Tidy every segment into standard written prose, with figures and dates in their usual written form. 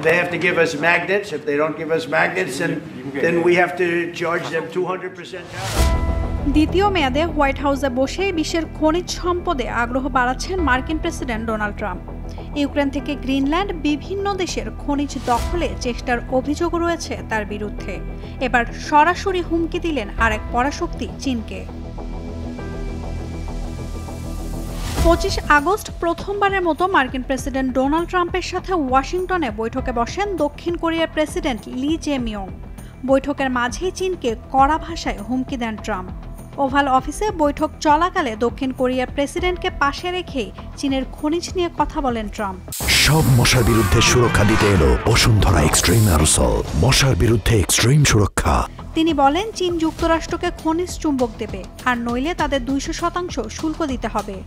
They have to give us magnets. If they don't give us magnets, then we have to charge them 200%. দ্বিতীয় মেয়াদে white হাউসে বসে বিশ্বের খনিজ সম্পদে আগ্রহ বাড়াচ্ছেন মার্কিন প্রেসিডেন্ট ডোনাল্ড ট্রাম্প। ইউক্রেন থেকে গ্রিনল্যান্ড বিভিন্ন দেশের খনিজ দখলে চেষ্টার অভিযোগ রয়েছে তার বিরুদ্ধে। এবার সরাসরি হুমকি দিলেন আরেক পরাশক্তি চীনকে। 25 আগস্ট প্রথমবারের মতো মার্কিন প্রেসিডেন্ট ডোনাল্ড ট্রাম্পের সাথে ওয়াশিংটনে বৈঠকে বসেন দক্ষিণ কোরিয়ার প্রেসিডেন্ট লি জে-মিয়ং। বৈঠকের মাঝেই চীনকে কড়া ভাষায় হুমকি দেন ট্রাম্প। ওভাল অফিসে বৈঠক চলাকালে দক্ষিণ কোরিয়ার প্রেসিডেন্টকে পাশে রেখেই চীনের খনিজ নিয়ে কথা বলেন ট্রাম্প। সব মশার বিরুদ্ধে সুরক্ষা দিতে এলো বসুন্ধরা এক্সট্রিম অ্যারোসল, মশার বিরুদ্ধে এক্সট্রিম সুরক্ষা। তিনি বলেন চীন যুক্তরাষ্ট্রকে খনিজ চুম্বক দেবে, আর নইলে তাদের 200% শুল্ক দিতে হবে।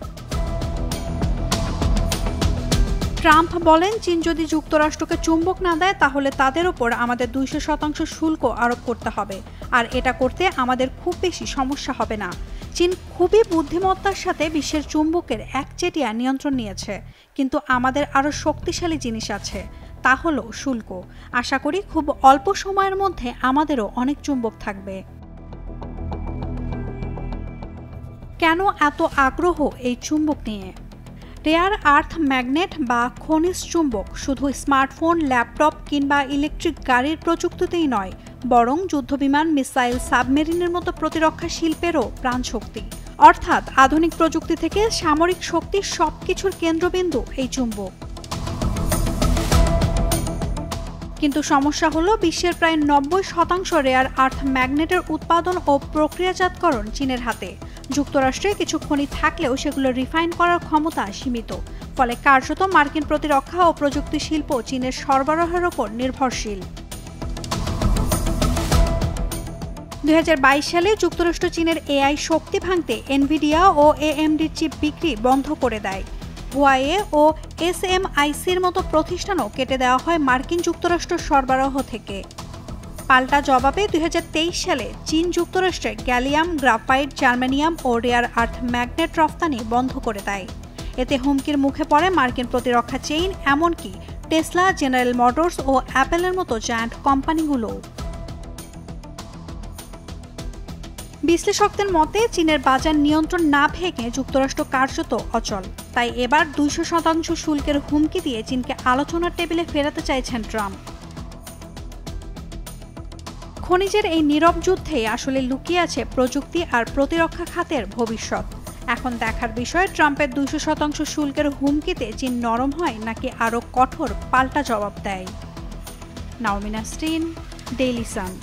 ট্রাম্প বলেন চীন যদি যুক্তরাষ্ট্রকে চুম্বক না দেয় তাহলে তাদের ওপর আমাদের 200% শুল্ক আরোপ করতে হবে, আর এটা করতে আমাদের খুব বেশি সমস্যা হবে না। চীন খুবই বুদ্ধিমত্তার সাথে বিশ্বের চুম্বকের একচেটিয়া নিয়ন্ত্রণ নিয়েছে, কিন্তু আমাদের আরও শক্তিশালী জিনিস আছে, তা হলো শুল্ক। আশা করি খুব অল্প সময়ের মধ্যে আমাদেরও অনেক চুম্বক থাকবে। কেন এত আগ্রহ এই চুম্বক নিয়ে? রেয়ার আর্থ ম্যাগনেট বা খনিজ চুম্বক শুধু স্মার্টফোন, ল্যাপটপ কিংবা ইলেকট্রিক গাড়ির প্রযুক্তিতেই নয়, বরং যুদ্ধবিমান, মিসাইল, সাবমেরিনের মতো প্রতিরক্ষা শিল্পেরও প্রাণশক্তি। অর্থাৎ আধুনিক প্রযুক্তি থেকে সামরিক শক্তি সবকিছুর কেন্দ্রবিন্দু এই চুম্বক। কিন্তু সমস্যা হলো বিশ্বের প্রায় 90% রেয়ার আর্থ ম্যাগনেটের উৎপাদন ও প্রক্রিয়াজাতকরণ চীনের হাতে। যুক্তরাষ্ট্রে কিছু খনি থাকলেও সেগুলো রিফাইন করার ক্ষমতা সীমিত, ফলে কার্যত মার্কিন প্রতিরক্ষা ও প্রযুক্তি শিল্প চীনের সরবরাহের ওপর নির্ভরশীল। 2022 সালে যুক্তরাষ্ট্র চীনের এআই শক্তি ভাঙতে এনভিডিয়া ও এএমডির চিপ বিক্রি বন্ধ করে দেয়। হুয়াওয়ে ও এসএমআইসির মতো প্রতিষ্ঠানও কেটে দেওয়া হয় মার্কিন যুক্তরাষ্ট্র সরবরাহ থেকে। পাল্টা জবাবে 2023 সালে চীন যুক্তরাষ্ট্রে গ্যালিয়াম, গ্রাফাইট, জার্মানিয়াম ও রেয়ার আর্থ ম্যাগনেট রফতানি বন্ধ করে দেয়। এতে হুমকির মুখে পড়ে মার্কিন প্রতিরক্ষা চেইন, এমনকি টেসলা, জেনারেল মোটরস ও অ্যাপেলের মতো জায়ান্ট কোম্পানিগুলো। বিশ্লেষকদের মতে চীনের বাজার নিয়ন্ত্রণ না ভেঙে যুক্তরাষ্ট্র কার্যত অচল। তাই এবার 200% শুল্কের হুমকি দিয়ে চীনকে আলোচনার টেবিলে ফেরাতে চাইছেন ট্রাম্প। খনিজের এই নীরব যুদ্ধে আসলে লুকিয়ে আছে প্রযুক্তি আর প্রতিরক্ষা খাতের ভবিষ্যৎ। এখন দেখার বিষয় ট্রাম্পের 200% শুল্কের হুমকিতে চীন নরম হয় নাকি আরও কঠোর পাল্টা জবাব দেয়। নাওমিনা স্টিন, ডেইলি সান।